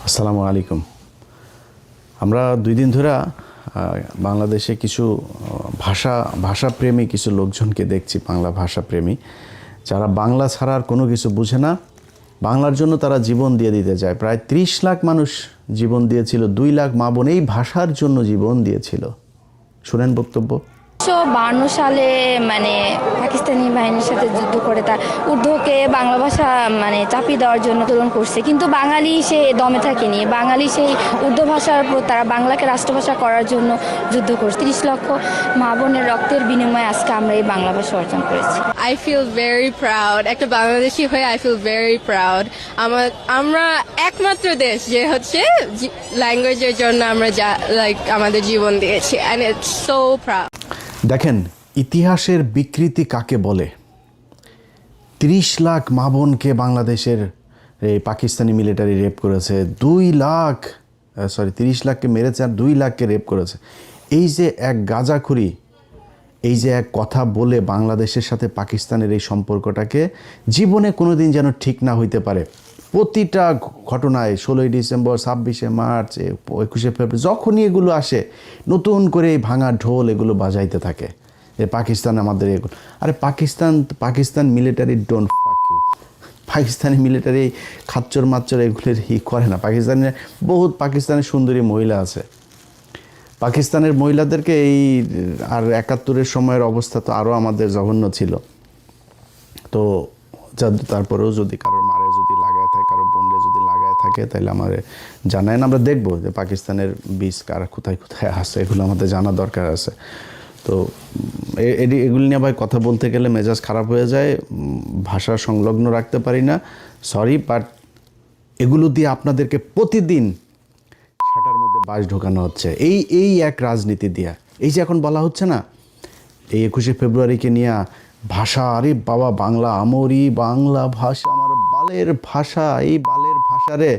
আসসালামু আলাইকুম। আমরা 2 দিন ধরে বাংলাদেশে কিছু ভাষাপ্রেমী কিছু লোকজনকে দেখছি, বাংলা ভাষাপ্রেমী যারা বাংলা ছাড়া আর কোনো কিছু বুঝে না। বাংলার জন্য তারা জীবন দিয়ে দিতে চায়। প্রায় 30 লাখ মানুষ জীবন দিয়েছিল, 2 লাখ মা বোন এই ভাষার জন্য জীবন দিয়েছিল। শুনেন বক্তব্য। 1952 সালে পাকিস্তানি বাহিনীর সাথে যুদ্ধ করে তার উর্দুকে বাংলা ভাষা চাপিয়ে দেওয়ার জন্য আন্দোলন করছে, কিন্তু বাঙালি সে দমে থাকেনি। বাঙালি সেই উর্দু ভাষার উপর তারা বাংলাকে রাষ্ট্রভাষা করার জন্য যুদ্ধ করছে। 30 লক্ষ মা বোনের রক্তের বিনিময়ে আজকে আমরা এই বাংলা ভাষা অর্জন করেছি। I feel very proud. একটা বাংলাদেশি হয়ে I feel very proud. আমরা একমাত্র দেশ যে হচ্ছে ল্যাঙ্গুয়েজের জন্য আমরা আমাদের জীবন দিয়েছি, and it's so proud. দেখেন ইতিহাসের বিকৃতি কাকে বলে। 30 লাখ মা বোনকে বাংলাদেশের এই পাকিস্তানি মিলিটারি রেপ করেছে, 30 লাখকে মেরেছে আর 2 লাখকে রেপ করেছে। এই যে এক গাঁজাখুরি, এই যে এক কথা বলে বাংলাদেশের সাথে পাকিস্তানের এই সম্পর্কটাকে জীবনে কোনো দিন যেন ঠিক না হইতে পারে। প্রতিটা ঘটনায় 16ই ডিসেম্বর, 26শে মার্চ, 21শে ফেব্রুয়ারি যখনই এগুলো আসে নতুন করে এই ভাঙা ঢোল এগুলো বাজাইতে থাকে যে পাকিস্তান আমাদের এগুলো। আরে Pakistan military don't fuck you. Pakistani military খাচ্চর মাচ্চর এগুলোর করে না। পাকিস্তানের সুন্দরী মহিলা আছে। পাকিস্তানের মহিলাদেরকে এই আর 71-এর সময়ের অবস্থা তো আরও আমাদের জঘন্য ছিল। তো তারপরেও যদি কারোর মারে যদি লাগায় থাকে, কারোর বোনরে যদি লাগায় থাকে, তাহলে আমার জানায় না, আমরা দেখবো যে পাকিস্তানের বীজ কার কোথায় কোথায় আছে, এগুলো আমাদের জানা দরকার আছে। তো এগুলি নিয়ে ভাই কথা বলতে গেলে মেজাজ খারাপ হয়ে যায়, ভাষা সংলগ্ন রাখতে পারি না, সরি। বাট এগুলো দিয়ে আপনাদেরকে প্রতিদিন সেটার মধ্যে বাস ঢোকানো হচ্ছে এই এক রাজনীতি দিয়া। এই যে এখন বলা হচ্ছে না এই 21শে ফেব্রুয়ারিকে নিয়ে ভাষা, আরে বাবা বাংলা আমরি, বাংলা ভাষা আমার বালের ভাষা, এই বালের ভাষারে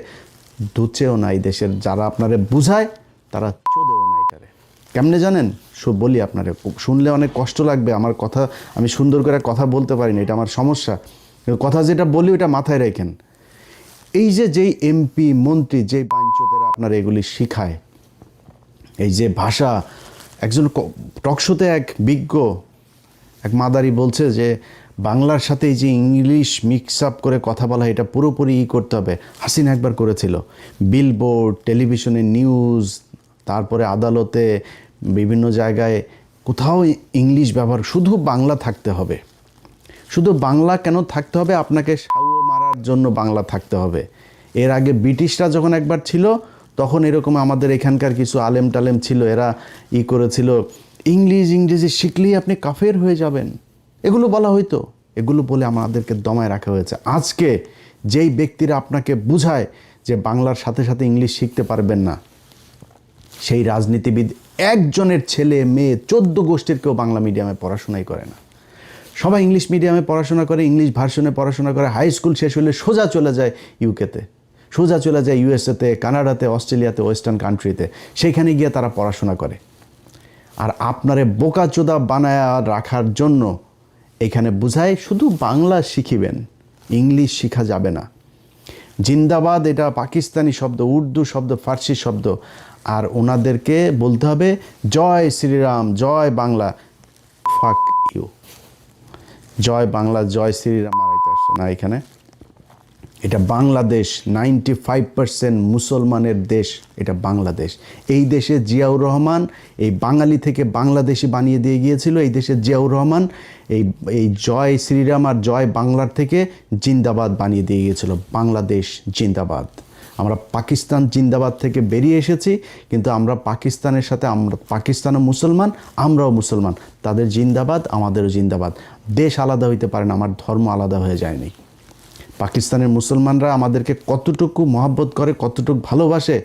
দুচেও নাই দেশের যারা আপনারে বুঝায়, তারা চোদেও নাই এটারে। কেমনে জানেন? বলি আপনারে, শুনলে অনেক কষ্ট লাগবে আমার কথা, আমি সুন্দর করে কথা বলতে পারি না, এটা আমার সমস্যা। কথা যেটা বলি ওটা মাথায় রাখেন। এই যে যেই এমপি মন্ত্রী যেই বাঞ্চোতেরা আপনার এগুলি শিখায়, এই যে ভাষা, একজন টকশোতে এক বিজ্ঞ এক মাদারি বলছে যে বাংলার সাথে এই যে ইংলিশ মিক্স আপ করে কথা বলা, এটা পুরোপুরি করতে হবে। হাসিনা একবার করেছিল, বিলবোর্ড, টেলিভিশনে নিউজ, তারপরে আদালতে, বিভিন্ন জায়গায় কোথাও ইংলিশ ব্যবহার, শুধু বাংলা থাকতে হবে। শুধু বাংলা কেন থাকতে হবে? আপনাকে সাউ মারার জন্য বাংলা থাকতে হবে। এর আগে ব্রিটিশরা যখন একবার ছিল তখন এরকম আমাদের এখানকার কিছু আলেম টালেম ছিল, এরা করেছিল ইংরেজি শিখলেই আপনি কাফের হয়ে যাবেন, এগুলো বলা হইতো। এগুলো বলে আমাদেরকে দমায় রাখা হয়েছে। আজকে যেই ব্যক্তিরা আপনাকে বুঝায় যে বাংলার সাথে সাথে ইংলিশ শিখতে পারবেন না, সেই রাজনীতিবিদ একজনের ছেলে মেয়ে 14 গোষ্ঠীর কেউ বাংলা মিডিয়ামে পড়াশোনাই করে না। সবাই ইংলিশ মিডিয়ামে পড়াশোনা করে, ইংলিশ ভার্সনে পড়াশোনা করে, হাই স্কুল শেষ হলে সোজা চলে যায় ইউকেতে, সোজা চলে যায় ইউএসএতে, কানাডাতে, অস্ট্রেলিয়াতে, ওয়েস্টার্ন কান্ট্রিতে, সেইখানে গিয়ে তারা পড়াশোনা করে। আর আপনারে বোকাচোদা বানায় রাখার জন্য এখানে বুঝায় শুধু বাংলা শিখিবেন, ইংলিশ শিখা যাবে না। জিন্দাবাদ এটা পাকিস্তানি শব্দ, উর্দু শব্দ, ফার্সি শব্দ। আর ওনাদেরকে বলতে হবে জয় শ্রীরাম, জয় বাংলা। Fuck you. জয় বাংলা, জয় শ্রীরাম মারাইতে আসছে না এখানে। এটা বাংলাদেশ, 95% মুসলমানের দেশ এটা বাংলাদেশ। এই দেশে জিয়াউর রহমান এই বাঙালি থেকে বাংলাদেশি বানিয়ে দিয়ে গিয়েছিল। এই দেশে জিয়াউর রহমান এই জয় শ্রীরাম আর জয় বাংলার থেকে জিন্দাবাদ বানিয়ে দিয়ে গিয়েছিল। বাংলাদেশ জিন্দাবাদ। আমরা পাকিস্তান জিন্দাবাদ থেকে বেরিয়ে এসেছি, কিন্তু আমরা পাকিস্তানের সাথে, আমরা পাকিস্তানও মুসলমান, আমরাও মুসলমান। তাদের জিন্দাবাদ, আমাদেরও জিন্দাবাদ। দেশ আলাদা হইতে পারে না, আমার ধর্ম আলাদা হয়ে যায়নি। পাকিস্তানের মুসলমানরা আমাদেরকে কতটুকু মহব্বত করে, কতটুকু ভালোবাসে,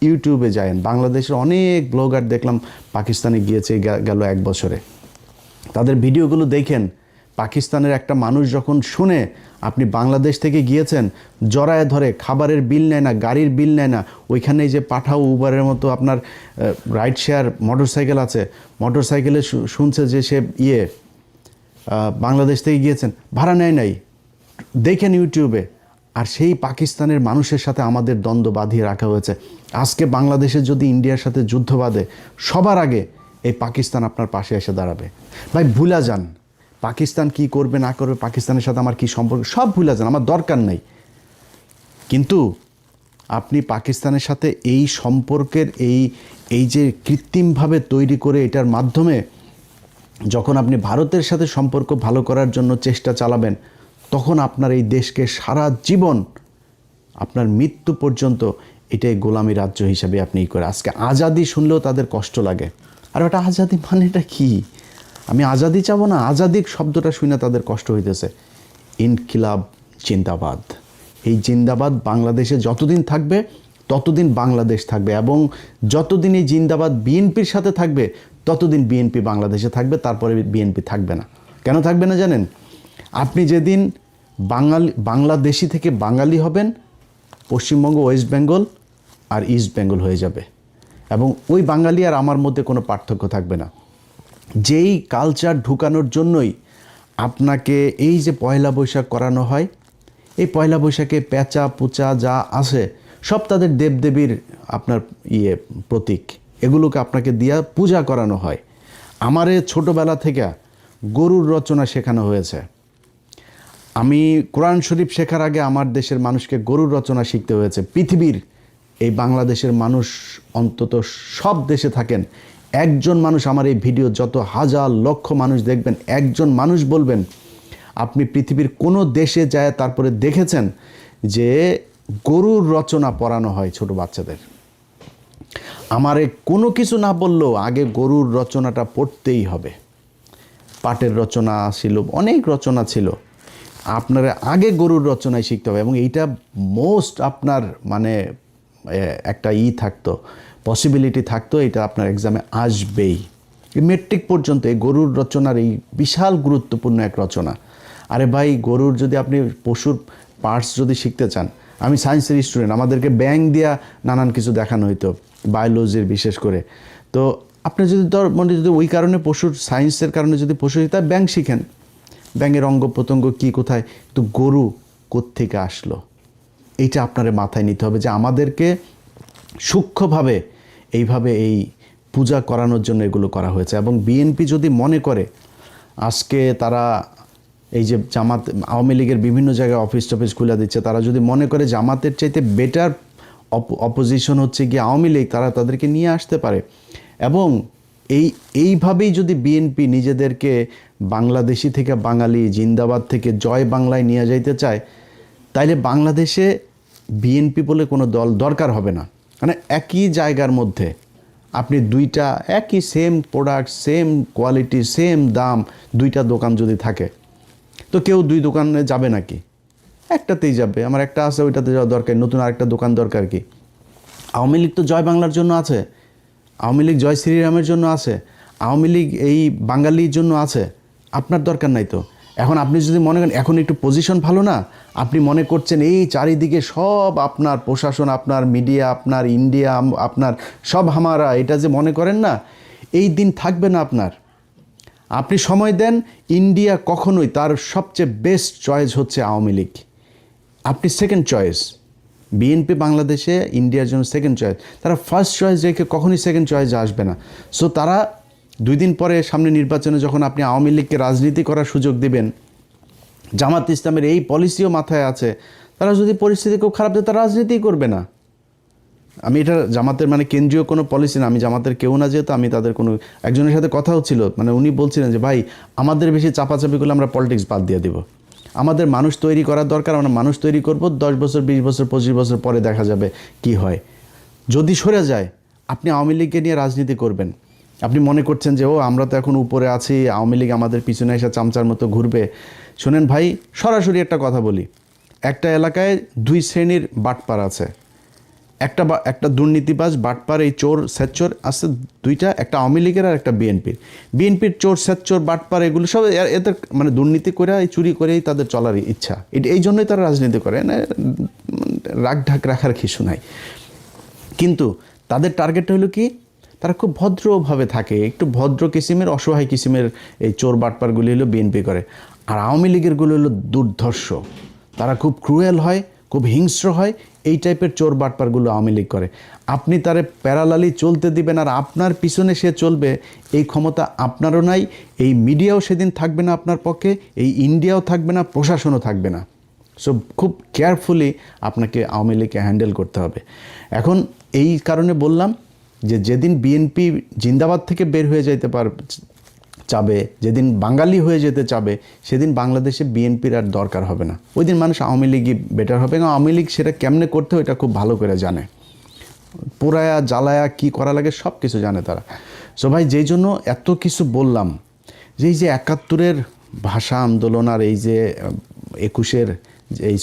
ইউটিউবে যায়েন। বাংলাদেশের অনেক ব্লগার দেখলাম পাকিস্তানে গিয়েছে গেল 1 বছরে, তাদের ভিডিওগুলো দেখেন। পাকিস্তানের একটা মানুষ যখন শুনে আপনি বাংলাদেশ থেকে গিয়েছেন, জড়ায় ধরে, খাবারের বিল নেয় না, গাড়ির বিল নেয় না। ওইখানে যে পাঠাও, উবারের মতো আপনার রাইড শেয়ার মোটরসাইকেল আছে, মোটরসাইকেলে শুনছে যে সে বাংলাদেশ থেকে গিয়েছেন, ভাড়া নেয় নাই। দেখেন ইউটিউবে, আর সেই পাকিস্তানের মানুষের সাথে আমাদের দ্বন্দ্ব বাঁধিয়ে রাখা হয়েছে। আজকে বাংলাদেশের যদি ইন্ডিয়ার সাথে যুদ্ধ বাঁধে, সবার আগে এই পাকিস্তান আপনার পাশে এসে দাঁড়াবে। ভাই ভুলা যান পাকিস্তান কি করবে না করবে, পাকিস্তানের সাথে আমার কি সম্পর্ক, সব ভুলা যান, আমার দরকার নেই। কিন্তু আপনি পাকিস্তানের সাথে এই সম্পর্কের এই যে কৃত্রিমভাবে তৈরি করে এটার মাধ্যমে যখন আপনি ভারতের সাথে সম্পর্ক ভালো করার জন্য চেষ্টা চালাবেন, তখন আপনার এই দেশকে সারা জীবন আপনার মৃত্যু পর্যন্ত এটাই গোলামি রাজ্য হিসাবে আপনি করে। আজকে আজাদি শুনলেও তাদের কষ্ট লাগে। আর ওটা আজাদি মানে এটা কি? আমি আজাদি চাবো না, আজাদি শব্দটা শুনে তাদের কষ্ট হইতেছে। ইনকিলাব জিন্দাবাদ, এই জিন্দাবাদ বাংলাদেশে যতদিন থাকবে ততদিন বাংলাদেশ থাকবে, এবং যতদিন এই জিন্দাবাদ বিএনপির সাথে থাকবে ততদিন বিএনপি বাংলাদেশে থাকবে, তারপরে বিএনপি থাকবে না। কেন থাকবে না জানেন? আপনি যেদিন বাংলাদেশি থেকে বাঙালি হবেন, পশ্চিমবঙ্গ, ওয়েস্ট বেঙ্গল আর ইস্ট বেঙ্গল হয়ে যাবে, এবং ওই বাঙালি আর আমার মধ্যে কোনো পার্থক্য থাকবে না। যেই কালচার ঢুকানোর জন্যই আপনাকে এই যে পয়লা বৈশাখ করানো হয়, এই পয়লা বৈশাখে পেঁচা পুচা যা আছে সব তাদের দেবদেবীর আপনার প্রতীক, এগুলোকে আপনাকে দিয়া পূজা করানো হয়। আমারে ছোটোবেলা থেকে গরুর রচনা শেখানো হয়েছে। আমি কোরআন শরীফ শেখার আগে আমার দেশের মানুষকে গরুর রচনা শিখতে হয়েছে। পৃথিবীর এই বাংলাদেশের মানুষ, অন্তত সব দেশে থাকেন, একজন মানুষ আমার এই ভিডিও যত হাজার লক্ষ মানুষ দেখবেন, একজন মানুষ বলবেন আপনি পৃথিবীর কোনো দেশে যায় তারপরে দেখেছেন যে গরুর রচনা পড়ানো হয় ছোট বাচ্চাদের। আমারে কোনো কিছু না বললেও আগে গরুর রচনাটা পড়তেই হবে। পাটের রচনা ছিল, অনেক রচনা ছিল, আপনারা আগে গরুর রচনায় শিখতে হবে, এবং এইটা মোস্ট আপনার মানে একটা থাকতো, পসিবিলিটি থাকতো, এটা আপনার এক্সামে আসবেই। মেট্রিক পর্যন্ত এই গরুর রচনার এই বিশাল গুরুত্বপূর্ণ এক রচনা। আরে ভাই, গরুর যদি আপনি পশুর পার্টস যদি শিখতে চান, আমি সায়েন্সের স্টুডেন্ট, আমাদেরকে ব্যাঙ দিয়া নানান কিছু দেখানো হইতো, বায়োলজির বিশেষ করে। তো আপনি যদি মানে যদি ওই কারণে পশুর সায়েন্সের কারণে যদি পশু শিখতে ব্যাঙ শিখেন, ব্যাঙের অঙ্গ প্রত্যঙ্গ কী কোথায়, তো গরু কোত্থেকে আসলো, এইটা আপনার মাথায় নিতে হবে যে আমাদেরকে সূক্ষ্মভাবে এইভাবে এই পূজা করানোর জন্য এগুলো করা হয়েছে। এবং বিএনপি যদি মনে করে আজকে তারা এই যে জামাত, আওয়ামী লীগের বিভিন্ন জায়গায় অফিস টফিস খুলে দিচ্ছে, তারা যদি মনে করে জামাতের চাইতে বেটার অপোজিশন হচ্ছে গিয়ে আওয়ামী লীগ, তারা তাদেরকে নিয়ে আসতে পারে। এবং এইভাবেই যদি বিএনপি নিজেদেরকে বাংলাদেশি থেকে বাঙালি, জিন্দাবাদ থেকে জয় বাংলায় নিয়ে যাইতে চায়, তাইলে বাংলাদেশে বিএনপি বলে কোনো দল দরকার হবে না। মানে একই জায়গার মধ্যে আপনি দুইটা একই same product, same quality, same দাম, দুইটা দোকান যদি থাকে, তো কেউ দুই দোকানে যাবে নাকি? একটাতেই যাবে। আমার একটা আছে, ওইটাতে যাওয়া দরকার, নতুন আরেকটা দোকান দরকার কি? আওয়ামী লীগ তো জয় বাংলার জন্য আছে, আওয়ামী লীগ জয় শ্রীরামের জন্য আছে, আওয়ামী লীগ এই বাঙালির জন্য আছে, আপনার দরকার নাই তো। এখন আপনি যদি মনে করেন এখন একটু পজিশন ভালো না, আপনি মনে করছেন এই চারিদিকে সব আপনার প্রশাসন, আপনার মিডিয়া, আপনার ইন্ডিয়া, আপনার সব হামারা, এটা যে মনে করেন না, এই দিন থাকবে না আপনার। আপনি সময় দেন, ইন্ডিয়া কখনোই তার সবচেয়ে বেস্ট চয়েস হচ্ছে আওয়ামী লীগ। আপনি সেকেন্ড চয়েস, বিএনপি বাংলাদেশে ইন্ডিয়ার জন্য সেকেন্ড চয়েস, তারা ফার্স্ট চয়েস রেখে কখনোই সেকেন্ড চয়েসে আসবে না। সো তারা 2 দিন পরে সামনে নির্বাচনে যখন আপনি আওয়ামী লীগকে রাজনীতি করার সুযোগ দিবেন, জামাত ইসলামের এই পলিসিও মাথায় আছে, তারা যদি পরিস্থিতি খুব খারাপ দেয়, তারা রাজনীতি করবে না। আমি এটা জামাতের মানে কেন্দ্রীয় কোনো পলিসি না, আমি জামাতের কেউ না, যেহেতু আমি তাদের কোনো একজনের সাথে কথা হচ্ছিল, মানে উনি বলছিলেন যে ভাই আমাদের বেশি চাপাচাপি করলে আমরা পলিটিক্স বাদ দিয়ে দেব, আমাদের মানুষ তৈরি করার দরকার, আমরা মানুষ তৈরি করব, 10 বছর 20 বছর 25 বছর পরে দেখা যাবে কি হয়। যদি সরে যায়, আপনি আওয়ামী লীগকে নিয়ে রাজনীতি করবেন, আপনি মনে করছেন যে ও আমরা তো এখন উপরে আছি, আওয়ামী লীগ আমাদের পিছনে এসে চামচার মতো ঘুরবে। শোনেন ভাই, সরাসরি একটা কথা বলি, একটা এলাকায় 2 শ্রেণীর বাটপার আছে, একটা দুর্নীতিবাজ বাটপার, এই চোর স্যাচ্চোর আছে দুইটা, একটা আওয়ামী লীগের আর একটা বিএনপির চোর স্যাচ্চোর বাটপার, এগুলো সব এদের মানে দুর্নীতি করে, চুরি করেই তাদের চলার ইচ্ছা, এই জন্যই তারা রাজনীতি করে, রাগ ঢাক রাখার কিছু নাই। কিন্তু তাদের টার্গেটটা হলো কি, তারা খুব ভদ্রভাবে থাকে, একটু ভদ্র কিসিমের, অসহায় কিসিমের এই চোর বাটপারগুলি হলো বিএনপি করে। আর আওয়ামী লীগেরগুলো হলো দুর্ধর্ষ, তারা খুব ক্রুয়েল হয়, খুব হিংস্র হয়, এই টাইপের চোর বাটপারগুলো আওয়ামী লীগ করে। আপনি তারে প্যারালালি চলতে দিবেন আর আপনার পিছনে সে চলবে, এই ক্ষমতা আপনারও নাই, এই মিডিয়াও সেদিন থাকবে না আপনার পক্ষে, এই ইন্ডিয়াও থাকবে না, প্রশাসনও থাকবে না। সো খুব কেয়ারফুলি আপনাকে আওয়ামী লীগকে হ্যান্ডেল করতে হবে। এখন এই কারণে বললাম যে যেদিন বিএনপি জিন্দাবাদ থেকে বের হয়ে যাইতে চাবে, যেদিন বাঙালি হয়ে যেতে চাবে, সেদিন বাংলাদেশে বিএনপির আর দরকার হবে না। ওই দিন মানুষ আওয়ামী লীগই বেটার হবে, এবং আওয়ামী লীগ সেটা কেমনে করতে হয় এটা খুব ভালো করে জানে। পোড়ায়া জ্বালায়া কী করা লাগে সব কিছু জানে তারা। সো ভাই, যেই জন্য এত কিছু বললাম, যে এই যে ৭১-এর ভাষা আন্দোলন আর এই যে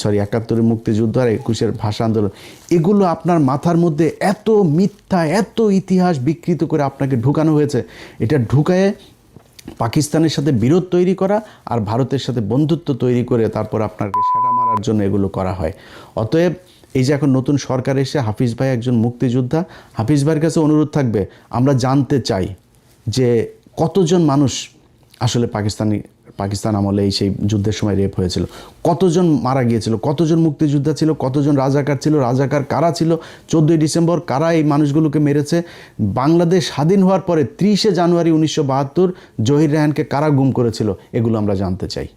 ৭১-এর মুক্তিযুদ্ধ আর ২১-এর ভাষা আন্দোলন, এগুলো আপনার মাথার মধ্যে এত মিথ্যা, এত ইতিহাস বিকৃত করে আপনাকে ঢুকানো হয়েছে। এটা ঢুকায়ে পাকিস্তানের সাথে বিরোধ তৈরি করা আর ভারতের সাথে বন্ধুত্ব তৈরি করে তারপর আপনাকে সেটা মারার জন্য এগুলো করা হয়। অতএব এই যে এখন নতুন সরকার এসে, হাফিজ ভাই একজন মুক্তিযোদ্ধা, হাফিজ ভাইয়ের কাছে অনুরোধ থাকবে, আমরা জানতে চাই যে কতজন মানুষ আসলে পাকিস্তান আমলে এই সেই যুদ্ধের সময় রেপ হয়েছিল, কতজন মারা গিয়েছিল, কতজন মুক্তিযোদ্ধা ছিল, কতজন রাজাকার ছিল, রাজাকার কারা ছিল, 14ই ডিসেম্বর কারা এই মানুষগুলোকে মেরেছে, বাংলাদেশ স্বাধীন হওয়ার পরে 30শে জানুয়ারি 1972 জহির রায়হানকে কারা গুম করেছিল, এগুলো আমরা জানতে চাই।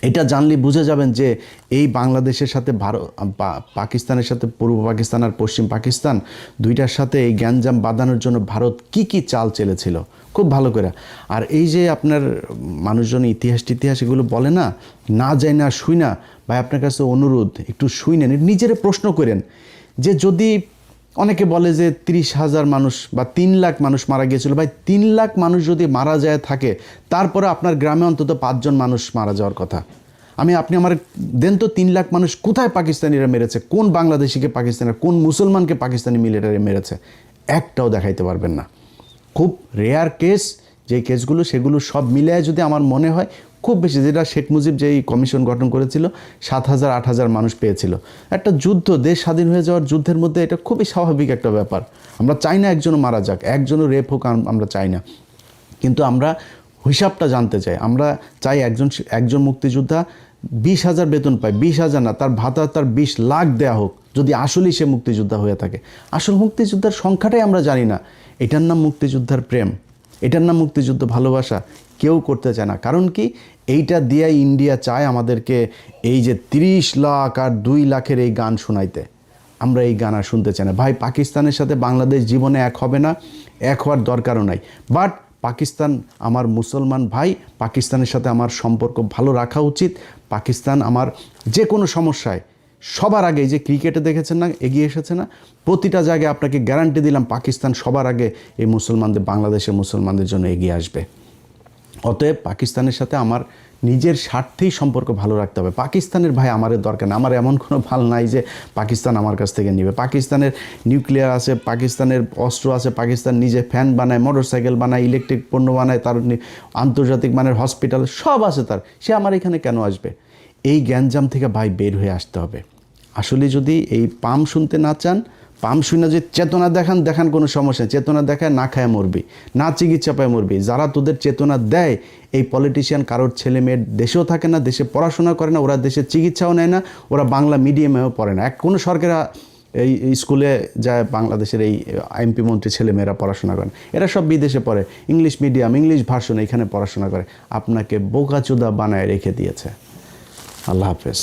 এটা জানলে বুঝে যাবেন যে এই বাংলাদেশের সাথে পাকিস্তানের সাথে পূর্ব পাকিস্তান আর পশ্চিম পাকিস্তান দুইটার সাথে এই গ্যাঞ্জাম বাঁধানোর জন্য ভারত কি চাল চেলেছিল খুব ভালো করে। আর এই যে আপনার মানুষজন ইতিহাস এগুলো বলে না যায় না শুই না, ভাই আপনার কাছে অনুরোধ, একটু শুই নেন, নিজেরে প্রশ্ন করেন যে যদি অনেকে বলে যে 30,000 মানুষ বা 3 লাখ মানুষ মারা গিয়েছিল, ভাই 3 লাখ মানুষ যদি মারা যায় থাকে, তারপরে আপনার গ্রামে অন্তত 5 জন মানুষ মারা যাওয়ার কথা। আপনি আমার দেন তো 3 লাখ মানুষ কোথায় পাকিস্তানিরা মেরেছে, কোন বাংলাদেশিকে পাকিস্তানিরা, কোন মুসলমানকে পাকিস্তানি মিলিটারি মেরেছে, একটাও দেখাইতে পারবেন না। খুব রেয়ার কেস, যে কেসগুলো সেগুলো সব মিলিয়ে যদি আমার মনে হয় খুব বেশি, যেটা শেখ মুজিব যেই কমিশন গঠন করেছিল 7,000-8,000 মানুষ পেয়েছিল। একটা যুদ্ধ, দেশ স্বাধীন হয়ে যাওয়ার যুদ্ধের মধ্যে এটা খুবই স্বাভাবিক একটা ব্যাপার। আমরা চাই না একজনও মারা যাক, একজনও রেপ হোক, আমরা চাই না, কিন্তু আমরা হিসাবটা জানতে চাই। আমরা চাই একজন মুক্তিযোদ্ধা 20,000 বেতন পায়, 20,000 না, তার ভাতা তার 20 লাখ দেয়া হোক, যদি আসলেই সে মুক্তিযোদ্ধা হয়ে থাকে। আসল মুক্তিযোদ্ধার সংখ্যাটাই আমরা জানি না। এটার নাম মুক্তিযোদ্ধার প্রেম, এটার নাম মুক্তিযুদ্ধ ভালোবাসা কেউ করতে চায় না। কারণ কি, এইটা দিয়ে ইন্ডিয়া চায় আমাদেরকে এই যে 30 লাখ আর 2 লাখের এই গান শোনাইতে। আমরা এই গান আর শুনতে চাই না। ভাই, পাকিস্তানের সাথে বাংলাদেশ জীবনে এক হবে না, এক হওয়ার দরকারও নাই। বাট পাকিস্তান আমার মুসলমান ভাই, পাকিস্তানের সাথে আমার সম্পর্ক ভালো রাখা উচিত। পাকিস্তান আমার যে কোনো সমস্যায় সবার আগে, যে ক্রিকেটে দেখেছেন না এগিয়ে এসেছে না, প্রতিটা জায়গায় আপনাকে গ্যারান্টি দিলাম পাকিস্তান সবার আগে এই বাংলাদেশের মুসলমানদের জন্য এগিয়ে আসবে। অতএব পাকিস্তানের সাথে আমার নিজের স্বার্থেই সম্পর্ক ভালো রাখতে হবে। পাকিস্তানের ভাই আমাদের দরকার না, আমার এমন কোনো ভাল নাই যে পাকিস্তান আমার কাছ থেকে নেবে। পাকিস্তানের নিউক্লিয়ার আছে, পাকিস্তানের অস্ত্র আছে, পাকিস্তান নিজে ফ্যান বানায়, মোটরসাইকেল বানায়, ইলেকট্রিক পণ্য বানায়, তার আন্তর্জাতিক মানের হসপিটাল সব আছে তার, সে আমার এখানে কেন আসবে? এই গ্যাঞ্জাম থেকে ভাই বের হয়ে আসতে হবে। আসলে যদি এই পাম শুনতে না চান, পাম শুনে যে চেতনা দেখান কোনো সমস্যা নেই, চেতনা দেখায় না খায় মরবি, না চিকিৎসা পায় মরবি। যারা তোদের চেতনা দেয়, এই পলিটিশিয়ান কারোর ছেলে মেয়ের দেশেও থাকে না, দেশে পড়াশোনা করে না, ওরা দেশে চিকিৎসাও নেয় না, ওরা বাংলা মিডিয়ামেও পড়ে না। কোনো সরকার এই স্কুলে যায় বাংলাদেশের এই এমপি মন্ত্রী ছেলেমেয়েরা পড়াশোনা করেন, এরা সব বিদেশে পড়ে, ইংলিশ মিডিয়াম, ইংলিশ ভার্সন এখানে পড়াশোনা করে। আপনাকে বোকাচোদা বানায় রেখে দিয়েছে। আল্লাহ হাফেজ।